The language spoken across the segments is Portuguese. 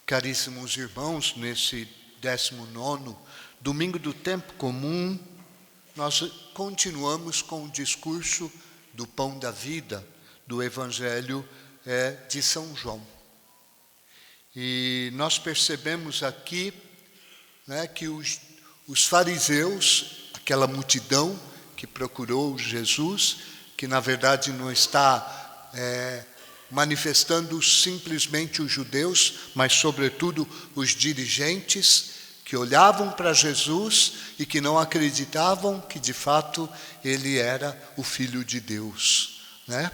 Caríssimos irmãos, nesse 19º domingo do tempo comum, nós continuamos com o discurso do pão da vida, do Evangelho de São João. E nós percebemos aqui que os fariseus, aquela multidão que procurou Jesus, que na verdade não está manifestando simplesmente os judeus, mas sobretudo os dirigentes que olhavam para Jesus e que não acreditavam que de fato ele era o Filho de Deus.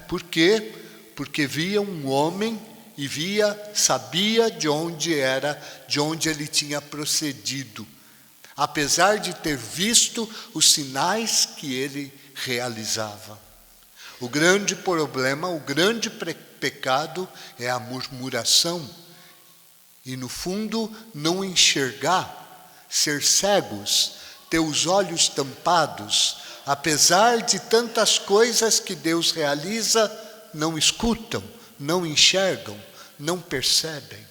Por quê? Porque via um homem e sabia de onde ele tinha procedido, apesar de ter visto os sinais que ele realizava. O grande problema, o grande pecado é a murmuração e, no fundo, não enxergar, ser cegos, ter os olhos tampados, apesar de tantas coisas que Deus realiza, não escutam, não enxergam, não percebem.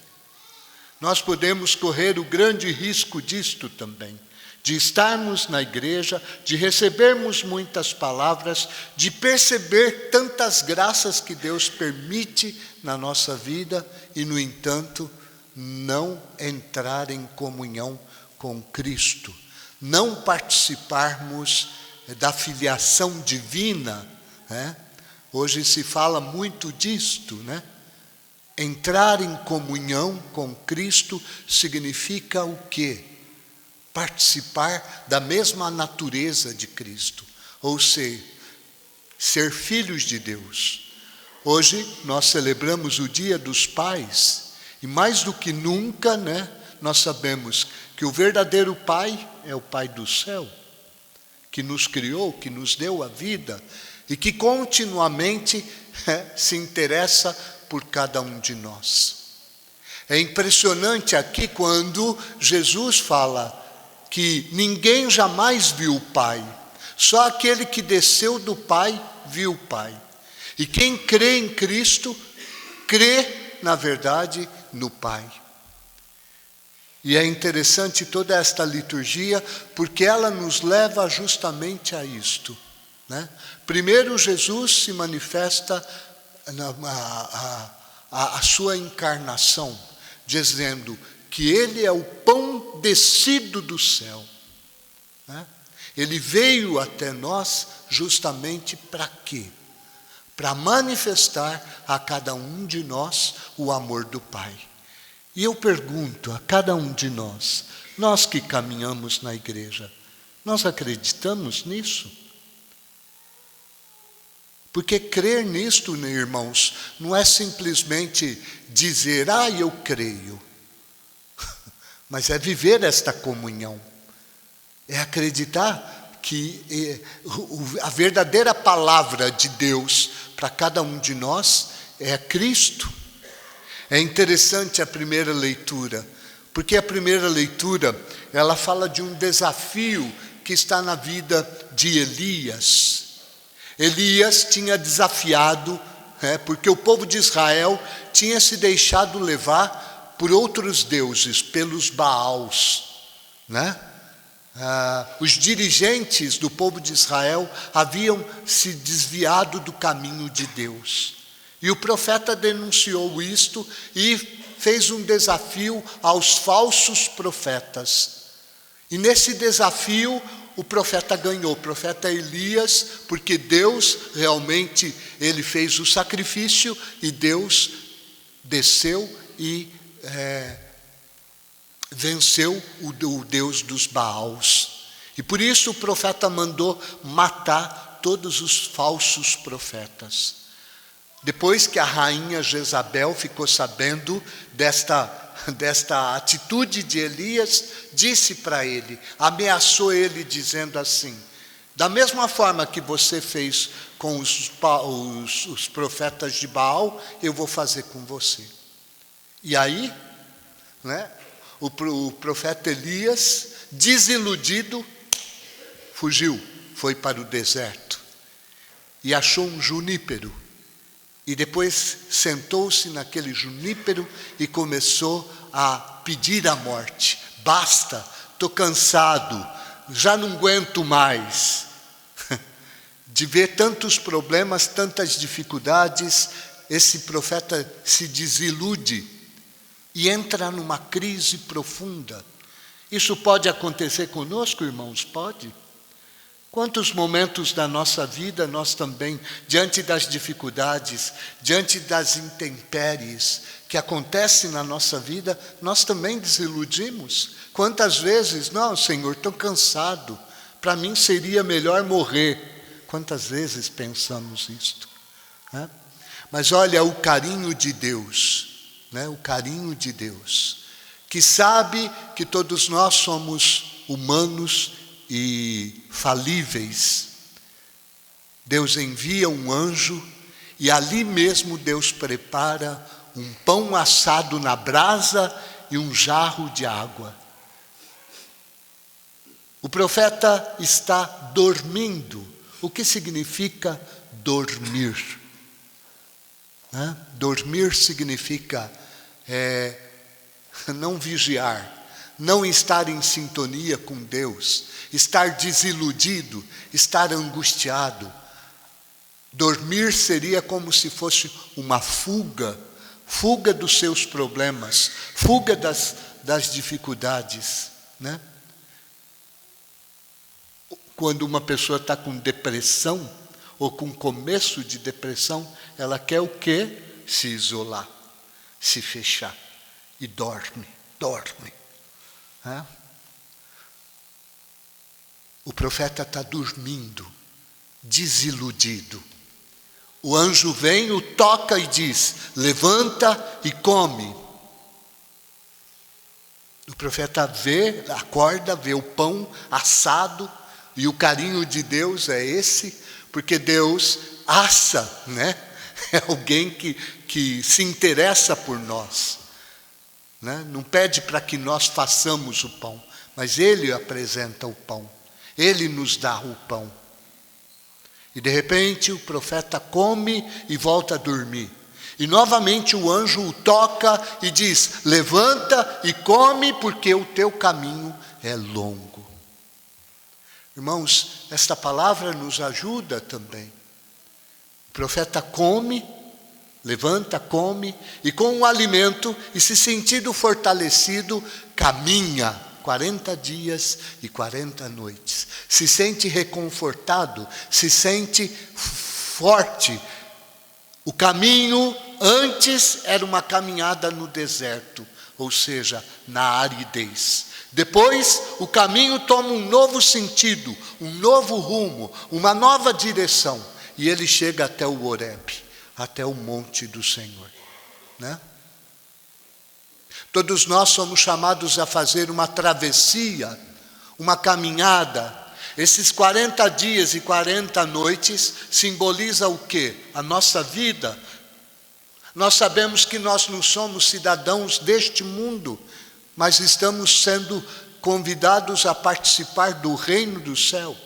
Nós podemos correr o grande risco disto também, de estarmos na igreja, de recebermos muitas palavras, de perceber tantas graças que Deus permite na nossa vida e, no entanto, não entrar em comunhão com Cristo, não participarmos da filiação divina. Hoje se fala muito disto, Entrar em comunhão com Cristo significa o quê? Participar da mesma natureza de Cristo, ou seja, ser filhos de Deus. Hoje nós celebramos o Dia dos Pais, e mais do que nunca, nós sabemos que o verdadeiro Pai é o Pai do céu, que nos criou, que nos deu a vida, e que continuamente se interessa por cada um de nós. É impressionante aqui quando Jesus fala que ninguém jamais viu o Pai, só aquele que desceu do Pai viu o Pai. E quem crê em Cristo, crê, na verdade, no Pai. E é interessante toda esta liturgia, porque ela nos leva justamente a isto. Primeiro, Jesus se manifesta a sua encarnação, dizendo que ele é o pão descido do céu. Ele veio até nós justamente para quê? Para manifestar a cada um de nós o amor do Pai. E eu pergunto a cada um de nós que caminhamos na igreja, nós acreditamos nisso? Porque crer nisto, irmãos, não é simplesmente dizer, eu creio. Mas é viver esta comunhão. É acreditar que a verdadeira palavra de Deus para cada um de nós é Cristo. É interessante a primeira leitura, porque a primeira leitura, ela fala de um desafio que está na vida de Elias. Elias tinha desafiado, porque o povo de Israel tinha se deixado levar por outros deuses, pelos Baals. Os dirigentes do povo de Israel haviam se desviado do caminho de Deus. E o profeta denunciou isto e fez um desafio aos falsos profetas. E nesse desafio, o profeta ganhou, o profeta Elias, porque Deus realmente, ele fez o sacrifício e Deus desceu e venceu o Deus dos Baals. E por isso o profeta mandou matar todos os falsos profetas. Depois que a rainha Jezabel ficou sabendo desta atitude de Elias, disse para ele, ameaçou ele dizendo assim, da mesma forma que você fez com os profetas de Baal, eu vou fazer com você. E aí, o profeta Elias, desiludido, fugiu, foi para o deserto e achou um junípero E depois sentou-se naquele junípero e começou a pedir a morte. Basta, estou cansado, já não aguento mais. De ver tantos problemas, tantas dificuldades, esse profeta se desilude e entra numa crise profunda. Isso pode acontecer conosco, irmãos? Pode. Quantos momentos da nossa vida nós também, diante das dificuldades, diante das intempéries que acontecem na nossa vida, nós também desiludimos. Quantas vezes, não, Senhor, estou cansado, para mim seria melhor morrer. Quantas vezes pensamos isto? Né? Mas olha o carinho de Deus, né? O carinho de Deus, que sabe que todos nós somos humanos e falíveis. Deus envia um anjo e ali mesmo Deus prepara um pão assado na brasa e um jarro de água. O profeta está dormindo. O que significa dormir? Dormir significa não vigiar, não estar em sintonia com Deus, estar desiludido, estar angustiado. Dormir seria como se fosse uma fuga dos seus problemas, fuga das dificuldades, né? Quando uma pessoa está com depressão, ou com começo de depressão, ela quer o quê? Se isolar, se fechar, e dorme. O profeta está dormindo, desiludido. O anjo vem, o toca e diz: levanta e come. O profeta acorda, vê o pão assado, e o carinho de Deus é esse, porque Deus assa, né? É alguém que se interessa por nós. Né? Não pede para que nós façamos o pão, mas Ele apresenta o pão. Ele nos dá o pão. E de repente o profeta come e volta a dormir. E novamente o anjo o toca e diz: levanta e come, porque o teu caminho é longo. Irmãos, esta palavra nos ajuda também. O profeta come, levanta, come, e com o alimento, e se sentindo fortalecido, caminha 40 dias e 40 noites. Se sente reconfortado, se sente forte. O caminho antes era uma caminhada no deserto, ou seja, na aridez. Depois, o caminho toma um novo sentido, um novo rumo, uma nova direção. E ele chega até o Horebe, até o monte do Senhor. Né? Todos nós somos chamados a fazer uma travessia, uma caminhada. Esses 40 dias e 40 noites simboliza o quê? A nossa vida. Nós sabemos que nós não somos cidadãos deste mundo, mas estamos sendo convidados a participar do reino do céu.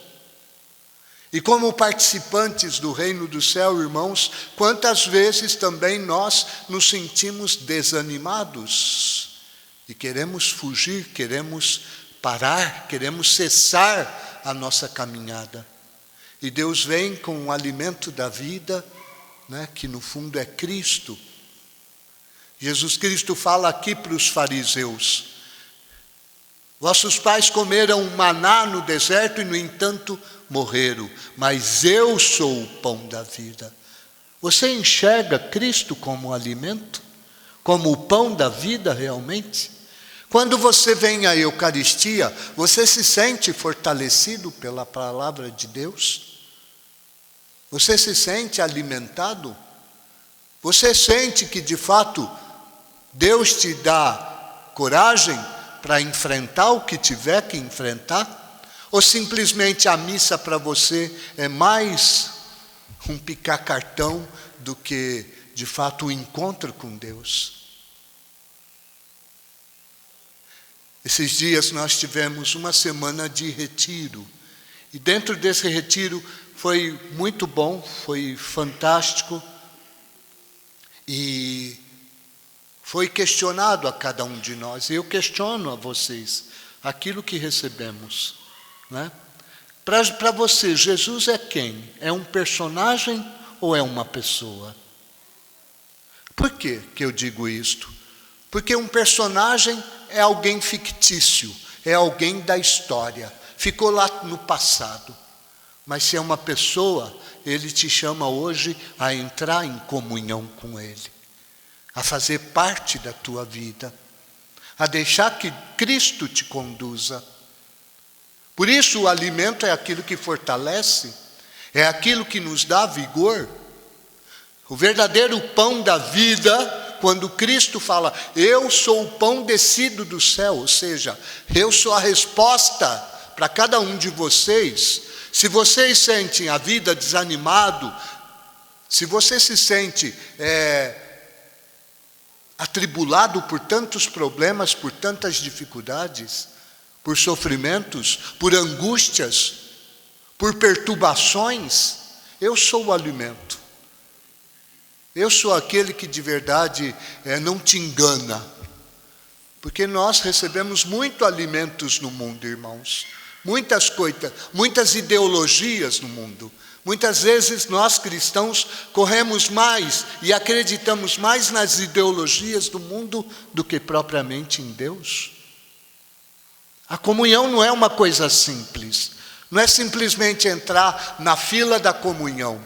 E como participantes do reino do céu, irmãos, quantas vezes também nós nos sentimos desanimados e queremos fugir, queremos parar, queremos cessar a nossa caminhada. E Deus vem com o alimento da vida, né, que no fundo é Cristo. Jesus Cristo fala aqui para os fariseus: vossos pais comeram maná no deserto e, no entanto, morreram, mas eu sou o pão da vida. Você enxerga Cristo como alimento? Como o pão da vida realmente? Quando você vem à Eucaristia, você se sente fortalecido pela palavra de Deus? Você se sente alimentado? Você sente que de fato Deus te dá coragem para enfrentar o que tiver que enfrentar? Ou simplesmente a missa para você é mais um picar cartão do que, de fato, o encontro com Deus? Esses dias nós tivemos uma semana de retiro. E dentro desse retiro foi muito bom, foi fantástico. E foi questionado a cada um de nós, e eu questiono a vocês, aquilo que recebemos, né? Para você, Jesus é quem? É um personagem ou é uma pessoa? Por que eu digo isto? Porque um personagem é alguém fictício, é alguém da história, ficou lá no passado. Mas se é uma pessoa, ele te chama hoje a entrar em comunhão com ele, a fazer parte da tua vida, a deixar que Cristo te conduza. Por isso o alimento é aquilo que fortalece, é aquilo que nos dá vigor. O verdadeiro pão da vida, quando Cristo fala, eu sou o pão descido do céu, ou seja, eu sou a resposta para cada um de vocês. Se vocês sentem a vida desanimado, se você se sente atribulado por tantos problemas, por tantas dificuldades, por sofrimentos, por angústias, por perturbações, eu sou o alimento. Eu sou aquele que de verdade não te engana. Porque nós recebemos muito alimentos no mundo, irmãos. Muitas coisas, muitas ideologias no mundo. Muitas vezes nós cristãos corremos mais e acreditamos mais nas ideologias do mundo do que propriamente em Deus. A comunhão não é uma coisa simples. Não é simplesmente entrar na fila da comunhão.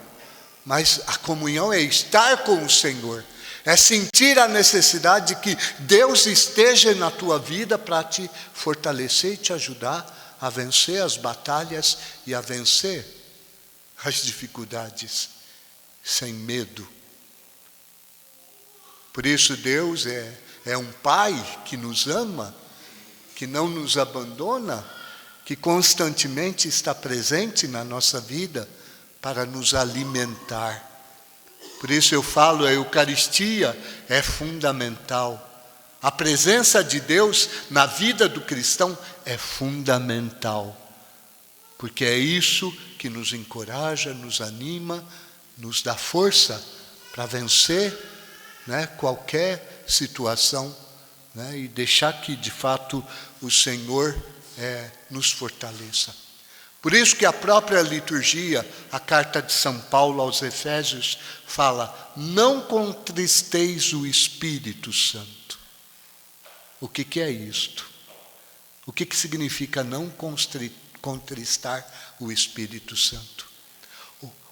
Mas a comunhão é estar com o Senhor. É sentir a necessidade de que Deus esteja na tua vida para te fortalecer e te ajudar a vencer as batalhas e a vencer as dificuldades sem medo. Por isso Deus é um Pai que nos ama, que não nos abandona, que constantemente está presente na nossa vida para nos alimentar. Por isso eu falo, a Eucaristia é fundamental. A presença de Deus na vida do cristão é fundamental. Porque é isso que nos encoraja, nos anima, nos dá força para vencer, né, qualquer situação, né, e deixar que de fato o Senhor nos fortaleça. Por isso que a própria liturgia, a carta de São Paulo aos Efésios, fala, não contristeis o Espírito Santo. O que é isto? O que significa não contristar o Espírito Santo?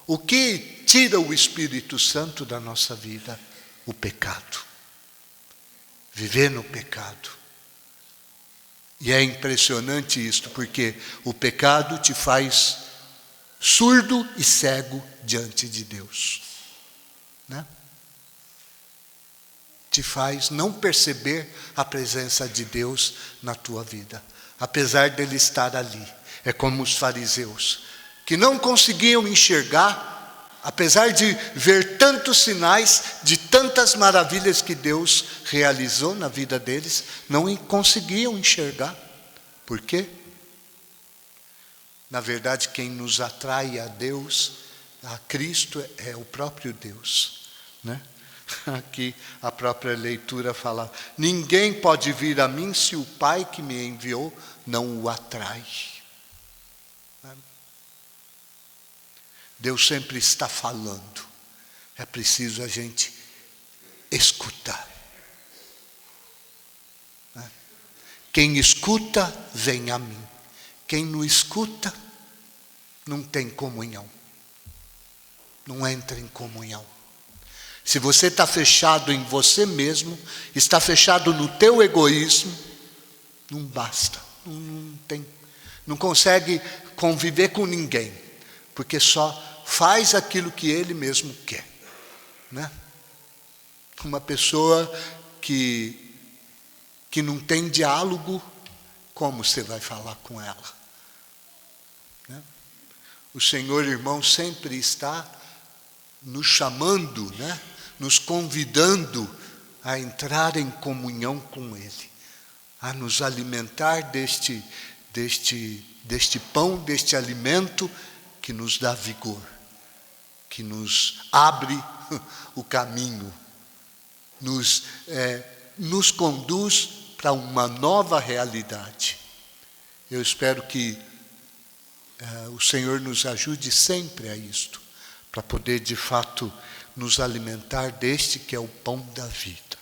O que tira o Espírito Santo da nossa vida? O pecado. Viver no pecado. E é impressionante isto, porque o pecado te faz surdo e cego diante de Deus, né? Te faz não perceber a presença de Deus na tua vida, apesar dele estar ali. É como os fariseus, que não conseguiam enxergar, apesar de ver tantos sinais, de tantas maravilhas que Deus realizou na vida deles, não conseguiam enxergar. Por quê? Na verdade, quem nos atrai a Deus, a Cristo, é o próprio Deus, né? Aqui a própria leitura fala, ninguém pode vir a mim se o Pai que me enviou não o atrai. Deus sempre está falando. É preciso a gente escutar. Quem escuta, vem a mim. Quem não escuta, não tem comunhão. Não entra em comunhão. Se você está fechado em você mesmo, está fechado no teu egoísmo, não basta. Não consegue conviver com ninguém. Porque só faz aquilo que ele mesmo quer, né? Uma pessoa que não tem diálogo, como você vai falar com ela, né? O Senhor, irmão, sempre está nos chamando, né? Nos convidando a entrar em comunhão com Ele, a nos alimentar deste pão, deste alimento que nos dá vigor, que nos abre o caminho, nos conduz para uma nova realidade. Eu espero que o Senhor nos ajude sempre a isto, para poder de fato nos alimentar deste que é o pão da vida.